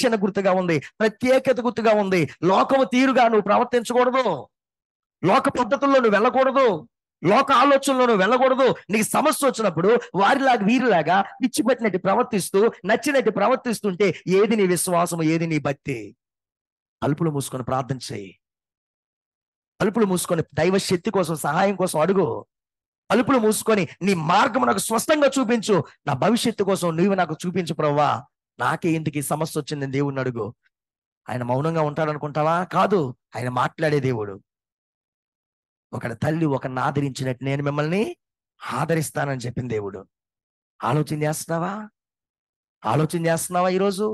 రక్షణ గుర్తుగా ఉంది, ప్రత్యేకత గుర్తుగా ఉంది. లోకము తీరుగా నువ్వు ప్రవర్తించకూడదు, లోక పద్ధతుల్లో నువ్వు వెళ్ళకూడదు, లోక ఆలోచనలో నువ్వు వెళ్ళకూడదు. నీకు సమస్య వచ్చినప్పుడు వారిలాగా వీరిలాగా పిచ్చి పట్టినట్టు ప్రవర్తిస్తూ నచ్చినట్టు ప్రవర్తిస్తుంటే ఏది నీ విశ్వాసము, ఏది నీ భక్తి? తలుపులు మూసుకొని ప్రార్థన చేయి, తలుపులు మూసుకొని దైవ శక్తి కోసం, సహాయం కోసం అడుగు. తలుపులు మూసుకొని నీ మార్గం నాకు స్పష్టంగా చూపించు, నా భవిష్యత్తు కోసం నువ్వు నాకు చూపించు ప్రభువా, నాకే ఎందుకు ఈ సమస్య వచ్చిందని దేవుణ్ణి అడుగు. ఆయన మౌనంగా ఉంటాడనుకుంటావా? కాదు, ఆయన మాట్లాడే దేవుడు. ఒక తల్లి ఒకరిని ఆదరించినట్టు నేను మిమ్మల్ని ఆదరిస్తానని చెప్పిన దేవుడు. ఆలోచన చేస్తున్నావా? ఆలోచన చేస్తున్నావా? ఈరోజు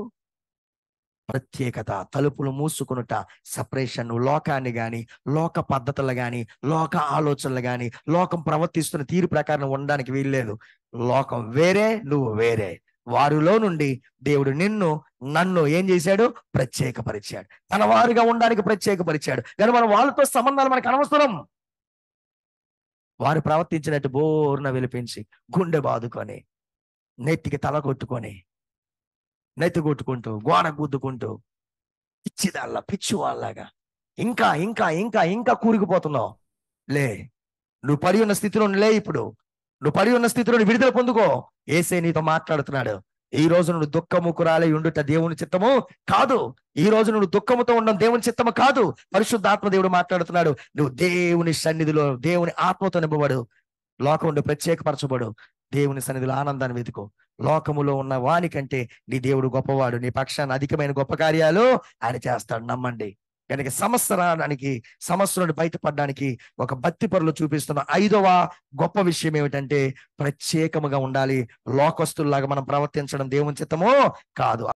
ప్రత్యేకత, తలుపులు మూసుకునుట, సపరేషన్. నువ్వు లోకాన్ని గాని, లోక పద్ధతులు గాని, లోక ఆలోచనలు గాని, లోకం ప్రవర్తిస్తున్న తీరు ప్రకారం ఉండడానికి వీల్లేదు. లోకం వేరే, నువ్వు వేరే. వారిలో నుండి దేవుడు నిన్ను, నన్ను ఏం చేశాడు? ప్రత్యేకపరిచాడు. తన వారిగా ఉండడానికి ప్రత్యేకపరిచాడు. కానీ మనం వాళ్ళతో సంబంధాలు మనకు అనవసరం. వారు ప్రవర్తించినట్టు బోర్న విలిపించి, గుండె బాదుకొని, నెత్తికి తల కొట్టుకొని, నెత్తి కొట్టుకుంటూ, గోడ గుద్దుకుంటూ, పిచ్చిదాల్లా, పిచ్చి వాళ్ళలాగా ఇంకా ఇంకా ఇంకా ఇంకా కూరుకుపోతున్నావు. లే, నువ్వు పడి ఉన్న స్థితిలో లే. ఇప్పుడు నువ్వు పడి ఉన్న స్థితిలో విడుదల పొందుకో. యేసే నీతో మాట్లాడుతున్నాడు. ఈ రోజు నువ్వు దుఃఖముకురాలై ఉండుట దేవుని చిత్తము కాదు. ఈ రోజు నువ్వు దుఃఖముతో ఉండడం దేవుని చిత్తము కాదు. పరిశుద్ధాత్మ దేవుడు మాట్లాడుతున్నాడు. నువ్వు దేవుని సన్నిధిలో, దేవుని ఆత్మతో నింపబడు. లోకం నుండి ప్రత్యేకపరచబడు. దేవుని సన్నిధిలో ఆనందాన్ని వెతుకో. లోకములో ఉన్న వానికంటే నీ దేవుడు గొప్పవాడు. నీ పక్షాన్ని అధికమైన గొప్ప కార్యాలు ఆయన చేస్తాడు, నమ్మండి. కనుక సమస్య రావడానికి, సమస్య నుండి బయటపడడానికి ఒక భక్తి పరులు చూపిస్తున్న 5వ గొప్ప విషయం ఏమిటంటే ప్రత్యేకముగా ఉండాలి. లోకస్తుల్లాగా మనం ప్రవర్తించడం దేవుని చిత్తమో కాదు.